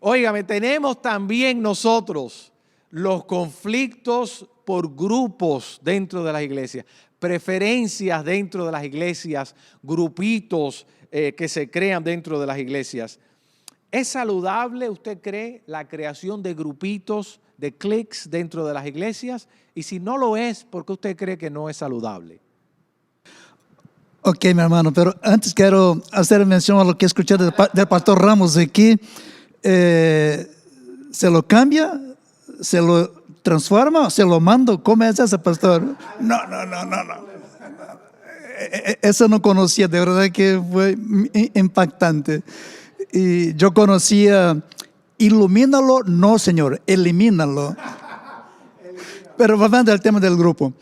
Óigame, tenemos también nosotros los conflictos por grupos dentro de las iglesias, preferencias dentro de las iglesias, grupitos que se crean dentro de las iglesias. ¿Es saludable, usted cree, la creación de grupitos, de cliques dentro de las iglesias? Y si no lo es, ¿por qué usted cree que no es saludable? Ok, mi hermano, pero antes quiero hacer mención a lo que escuché del pastor Ramos aquí. ¿Se lo cambia? ¿Se lo transforma? ¿Se lo mando? ¿Cómo es eso, pastor? No. Eso no conocía, de verdad que fue impactante. Y yo conocía, ilumínalo, no, señor, elimínalo. Pero volviendo al tema del grupo.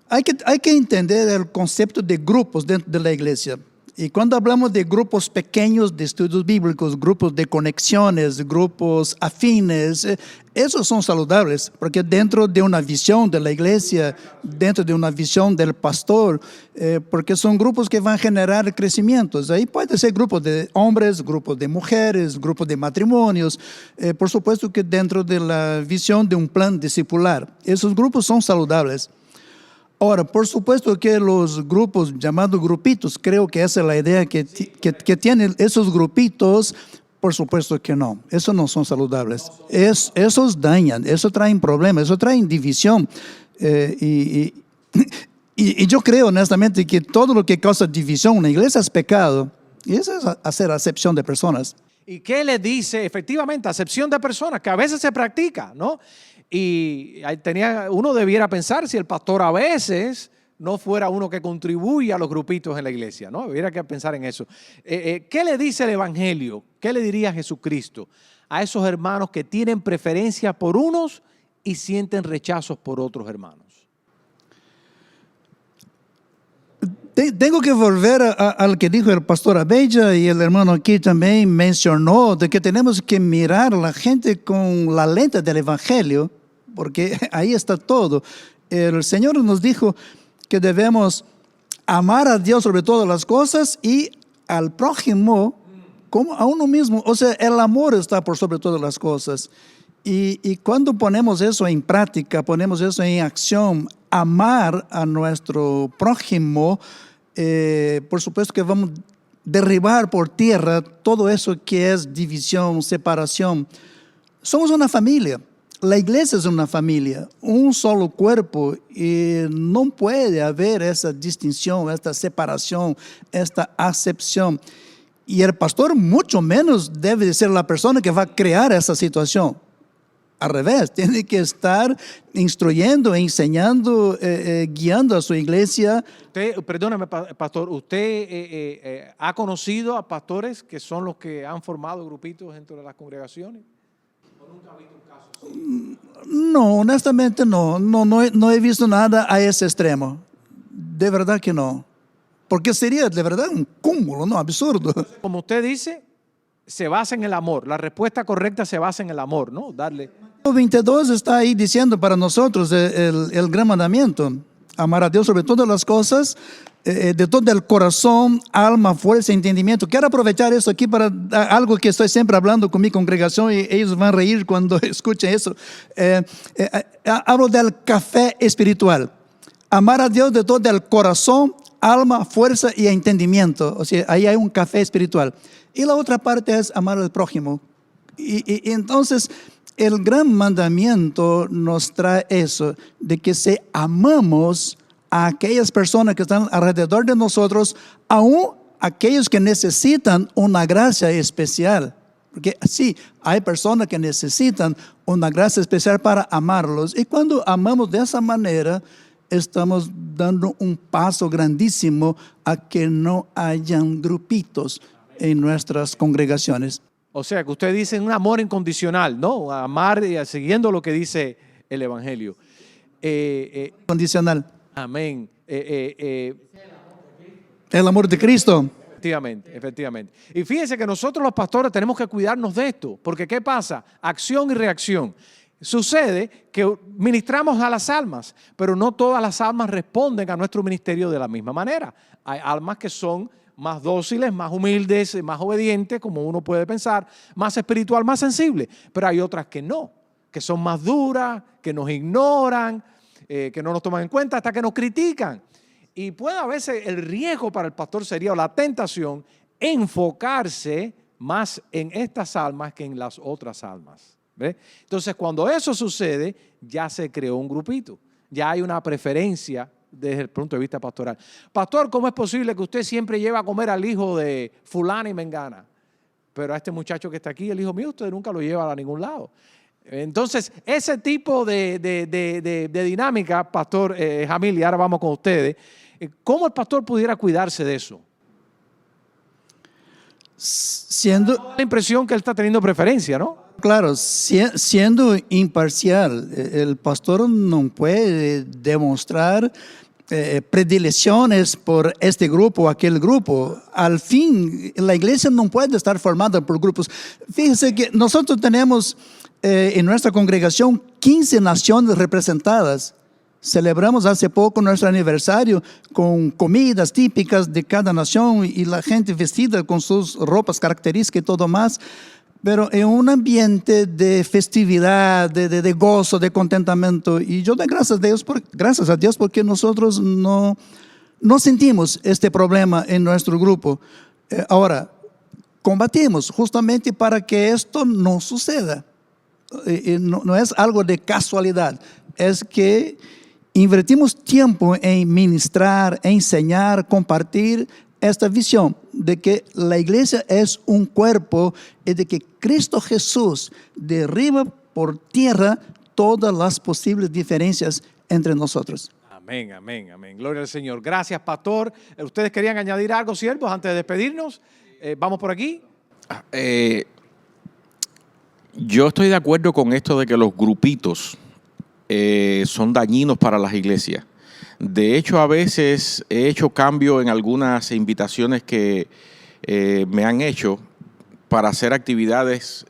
Hay que entender el concepto de grupos dentro de la iglesia. Y cuando hablamos de grupos pequeños de estudios bíblicos, grupos de conexiones, grupos afines, esos son saludables, porque dentro de una visión de la iglesia, dentro de una visión del pastor, porque son grupos que van a generar crecimientos. Ahí puede ser grupos de hombres, grupos de mujeres, grupos de matrimonios, por supuesto que dentro de la visión de un plan discipular. Esos grupos son saludables. Ahora, por supuesto que los grupos llamados grupitos, creo que esa es la idea que tienen esos grupitos, por supuesto que no, esos no son saludables. Esos dañan, eso traen problemas, eso traen división. Y yo creo honestamente que todo lo que causa división en una iglesia es pecado. Y eso es hacer acepción de personas. ¿Y qué le dice? Efectivamente, acepción de personas, que a veces se practica, ¿no? Y uno debiera pensar si el pastor a veces no fuera uno que contribuye a los grupitos en la iglesia, ¿no? Debiera que pensar en eso. ¿Qué le dice el Evangelio? ¿Qué le diría Jesucristo a esos hermanos que tienen preferencia por unos y sienten rechazos por otros hermanos? Tengo que volver al que dijo el pastor Abella, y el hermano aquí también mencionó de que tenemos que mirar a la gente con la lente del Evangelio, porque ahí está todo. El Señor nos dijo que debemos amar a Dios sobre todas las cosas y al prójimo como a uno mismo. O sea, el amor está por sobre todas las cosas. Y cuando ponemos eso en práctica, ponemos eso en acción, amar a nuestro prójimo, por supuesto que vamos a derribar por tierra todo eso que es división, separación. Somos una familia. La iglesia es una familia, un solo cuerpo, y no puede haber esa distinción, esta separación, esta acepción. Y el pastor mucho menos debe de ser la persona que va a crear esa situación. Al revés, tiene que estar instruyendo, enseñando, guiando a su iglesia. Perdóname, pastor, ¿usted ha conocido a pastores que son los que han formado grupitos dentro de las congregaciones? ¿O nunca ha visto un caso así? No, honestamente no he visto nada a ese extremo. De verdad que no. Porque sería de verdad un cúmulo, ¿no? Absurdo. Como usted dice, se basa en el amor. La respuesta correcta se basa en el amor, ¿no? Darle. 22 está ahí diciendo para nosotros el gran mandamiento: amar a Dios sobre todas las cosas, de todo el corazón, alma, fuerza, entendimiento. Quiero aprovechar eso aquí para algo que estoy siempre hablando con mi congregación, y ellos van a reír cuando escuchen eso. Hablo del café espiritual. Amar a Dios de todo el corazón, alma, fuerza y entendimiento. O sea, ahí hay un café espiritual. Y la otra parte es amar al prójimo. Y entonces el gran mandamiento nos trae eso, de que si amamos a aquellas personas que están alrededor de nosotros, aún aquellos que necesitan una gracia especial. Porque sí, hay personas que necesitan una gracia especial para amarlos. Y cuando amamos de esa manera, estamos dando un paso grandísimo a que no hayan grupitos en nuestras congregaciones. O sea, que usted dice un amor incondicional, ¿no? Amar siguiendo lo que dice el Evangelio. Condicional. Amén. El amor de Cristo. Efectivamente. Y fíjense que nosotros los pastores tenemos que cuidarnos de esto, porque ¿qué pasa? Acción y reacción. Sucede que ministramos a las almas, pero no todas las almas responden a nuestro ministerio de la misma manera. Hay almas que son más dóciles, más humildes, más obedientes, como uno puede pensar, más espiritual, más sensible. Pero hay otras que no, que son más duras, que nos ignoran, que no nos toman en cuenta, hasta que nos critican. Y puede a veces el riesgo para el pastor sería, o la tentación, enfocarse más en estas almas que en las otras almas. ¿Ve? Entonces, cuando eso sucede, ya se creó un grupito, ya hay una preferencia desde el punto de vista pastoral. Pastor, ¿cómo es posible que usted siempre lleva a comer al hijo de fulana y mengana? Pero a este muchacho que está aquí, el hijo mío, usted nunca lo lleva a ningún lado. Entonces, ese tipo de dinámica, Pastor Jamil, y ahora vamos con ustedes, ¿cómo el pastor pudiera cuidarse de eso? Siendo, La impresión que él está teniendo preferencia, ¿no? claro, siendo imparcial, el pastor no puede demostrar predilecciones por este grupo o aquel grupo. Al fin, la iglesia no puede estar formada por grupos. Fíjense que nosotros tenemos en nuestra congregación 15 naciones representadas. Celebramos hace poco nuestro aniversario con comidas típicas de cada nación y la gente vestida con sus ropas características y todo más, pero en un ambiente de festividad, de gozo, de contentamiento. Y yo doy gracias a Dios porque nosotros no sentimos este problema en nuestro grupo. Ahora, combatimos justamente para que esto no suceda. No es algo de casualidad, es que invertimos tiempo en ministrar, enseñar, compartir esta visión de que la iglesia es un cuerpo y de que Cristo Jesús derriba por tierra todas las posibles diferencias entre nosotros. Amén, amén, amén. Gloria al Señor. Gracias, pastor. ¿Ustedes querían añadir algo, siervos, antes de despedirnos? ¿Vamos por aquí? Yo estoy de acuerdo con esto de que los grupitos son dañinos para las iglesias. De hecho, a veces he hecho cambio en algunas invitaciones que me han hecho para hacer actividades,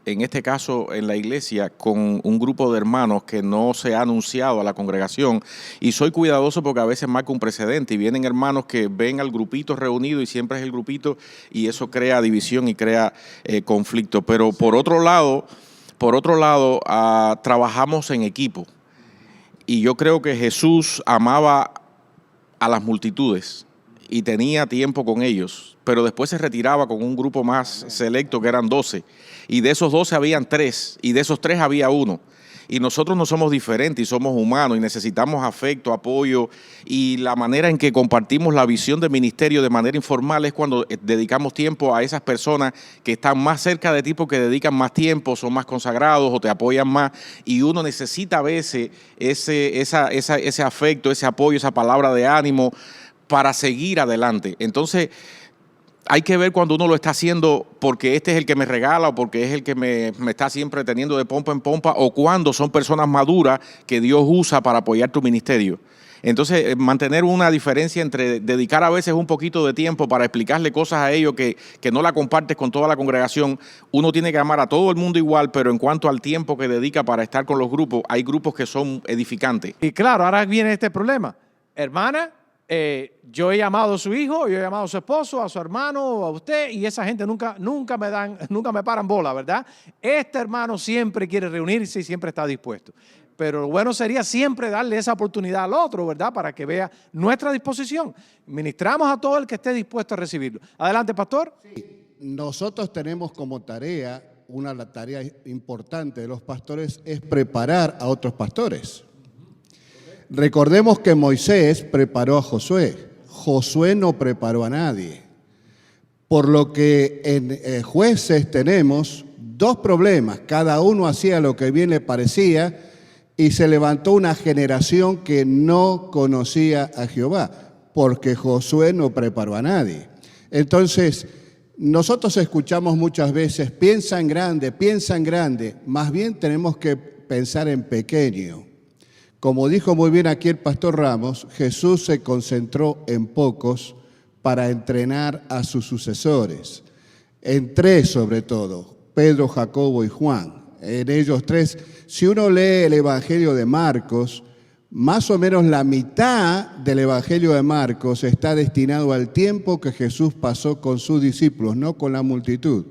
en este caso en la iglesia, con un grupo de hermanos que no se ha anunciado a la congregación. Y soy cuidadoso porque a veces marca un precedente y vienen hermanos que ven al grupito reunido y siempre es el grupito y eso crea división y crea conflicto. Pero por otro lado, trabajamos en equipo. Y yo creo que Jesús amaba a las multitudes y tenía tiempo con ellos, pero después se retiraba con un grupo más selecto que eran 12. Y de esos 12 habían 3 y de esos 3 había 1. Y nosotros no somos diferentes y somos humanos y necesitamos afecto, apoyo, y la manera en que compartimos la visión del ministerio de manera informal es cuando dedicamos tiempo a esas personas que están más cerca de ti porque dedican más tiempo, son más consagrados o te apoyan más, y uno necesita a veces ese afecto, ese apoyo, esa palabra de ánimo para seguir adelante. Entonces, hay que ver cuando uno lo está haciendo porque este es el que me regala o porque es el que me está siempre teniendo de pompa en pompa, o cuando son personas maduras que Dios usa para apoyar tu ministerio. Entonces, mantener una diferencia entre dedicar a veces un poquito de tiempo para explicarle cosas a ellos que no la compartes con toda la congregación. Uno tiene que amar a todo el mundo igual, pero en cuanto al tiempo que dedica para estar con los grupos, hay grupos que son edificantes. Y claro, ahora viene este problema. Hermana, yo he llamado a su hijo, yo he llamado a su esposo, a su hermano, a usted, y esa gente nunca me paran bola, ¿verdad? Este hermano siempre quiere reunirse y siempre está dispuesto. Pero lo bueno sería siempre darle esa oportunidad al otro, ¿verdad? Para que vea nuestra disposición. Ministramos a todo el que esté dispuesto a recibirlo. Adelante, pastor. Sí, nosotros tenemos como tarea, la tarea importante de los pastores es preparar a otros pastores. Recordemos que Moisés preparó a Josué. Josué no preparó a nadie. Por lo que en Jueces tenemos 2 problemas. Cada uno hacía lo que bien le parecía y se levantó una generación que no conocía a Jehová, porque Josué no preparó a nadie. Entonces, nosotros escuchamos muchas veces, piensa en grande. Más bien tenemos que pensar en pequeño. Como dijo muy bien aquí el pastor Ramos, Jesús se concentró en pocos para entrenar a sus sucesores. En 3 sobre todo, Pedro, Jacobo y Juan. En ellos 3, si uno lee el Evangelio de Marcos, Más o menos la mitad del Evangelio de Marcos está destinado al tiempo que Jesús pasó con sus discípulos, no con la multitud.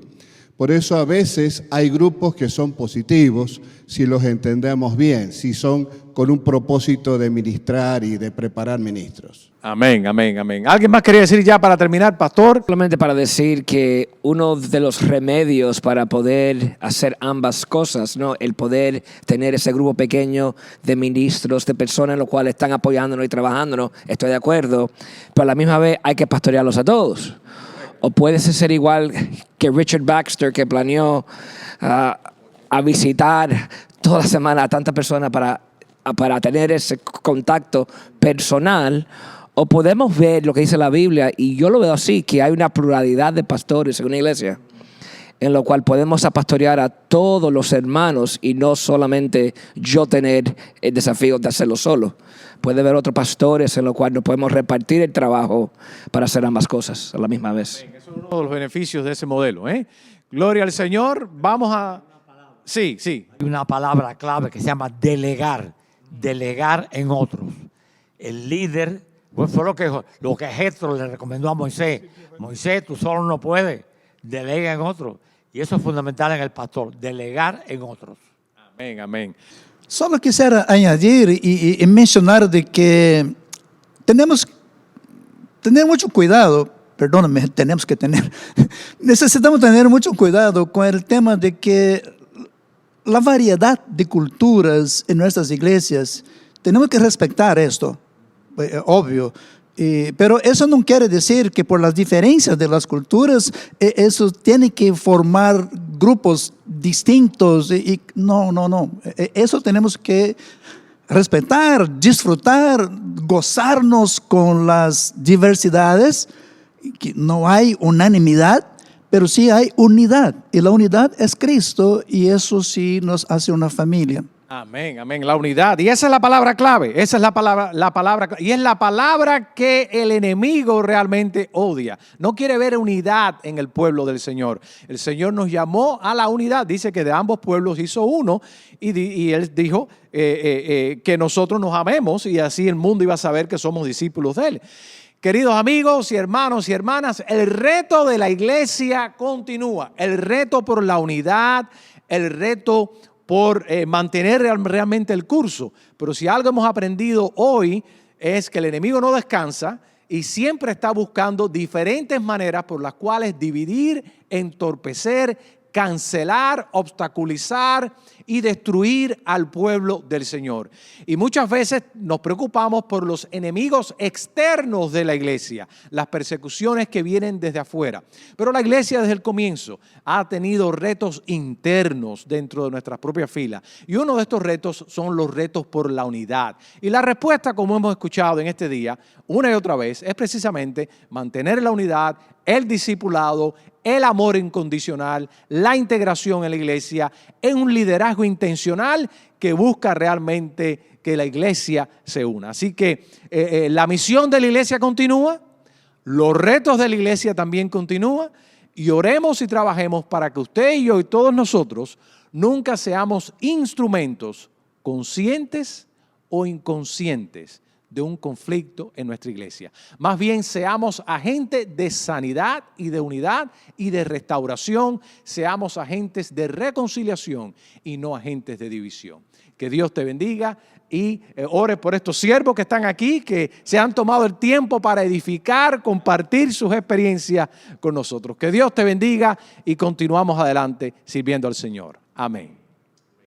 Por eso a veces hay grupos que son positivos, si los entendemos bien, si son con un propósito de ministrar y de preparar ministros. Amén, amén, amén. ¿Alguien más quería decir ya para terminar, pastor? Solamente para decir que uno de los remedios para poder hacer ambas cosas, ¿no? El poder tener ese grupo pequeño de ministros, de personas en los cuales están apoyándonos y trabajándonos, estoy de acuerdo, pero a la misma vez hay que pastorearlos a todos. O puede ser igual que Richard Baxter, que planeó a visitar toda la semana a tantas personas para tener ese contacto personal. O podemos ver lo que dice la Biblia, y yo lo veo así, que hay una pluralidad de pastores en una iglesia, en lo cual podemos pastorear a todos los hermanos y no solamente yo tener el desafío de hacerlo solo. Puede haber otros pastores en los cuales nos podemos repartir el trabajo para hacer ambas cosas a la misma vez. Eso es uno de los beneficios de ese modelo, ¿eh? Gloria al Señor. Vamos a... Sí, sí. Hay una palabra clave que se llama delegar. Delegar en otros. El líder, pues fue lo que Jethro le recomendó a Moisés. Moisés, tú solo no puedes. Delega en otros. Y eso es fundamental en el pastor. Delegar en otros. Amén, amén. Solo quisiera añadir y mencionar de que tenemos que tener mucho cuidado, perdóname, necesitamos tener mucho cuidado con el tema de que la variedad de culturas en nuestras iglesias, tenemos que respetar esto, obvio. Pero eso no quiere decir que por las diferencias de las culturas, eso tiene que formar grupos distintos. No. Eso tenemos que respetar, disfrutar, gozarnos con las diversidades. No hay unanimidad, pero sí hay unidad. Y la unidad es Cristo, y eso sí nos hace una familia. Amén, amén, la unidad. Y esa es la palabra clave, esa es la palabra, y es la palabra que el enemigo realmente odia. No quiere ver unidad en el pueblo del Señor. El Señor nos llamó a la unidad, dice que de ambos pueblos hizo uno, y Él dijo que nosotros nos amemos, y así el mundo iba a saber que somos discípulos de Él. Queridos amigos y hermanos y hermanas, el reto de la iglesia continúa, el reto por la unidad, el reto por mantener realmente el curso. Pero si algo hemos aprendido hoy es que el enemigo no descansa y siempre está buscando diferentes maneras por las cuales dividir, entorpecer, cancelar, obstaculizar y destruir al pueblo del Señor. Y muchas veces nos preocupamos por los enemigos externos de la iglesia, las persecuciones que vienen desde afuera. Pero la iglesia desde el comienzo ha tenido retos internos dentro de nuestras propias filas. Y uno de estos retos son los retos por la unidad. Y la respuesta, como hemos escuchado en este día, una y otra vez, es precisamente mantener la unidad, el discipulado, el amor incondicional, la integración en la iglesia, en un liderazgo intencional que busca realmente que la iglesia se una. Así que la misión de la iglesia continúa, los retos de la iglesia también continúan, y oremos y trabajemos para que usted y yo y todos nosotros nunca seamos instrumentos conscientes o inconscientes de un conflicto en nuestra iglesia. Más bien seamos agentes de sanidad y de unidad y de restauración, seamos agentes de reconciliación y no agentes de división. Que Dios te bendiga y ore por estos siervos que están aquí, que se han tomado el tiempo para edificar, compartir sus experiencias con nosotros. Que Dios te bendiga y continuamos adelante sirviendo al Señor. Amén.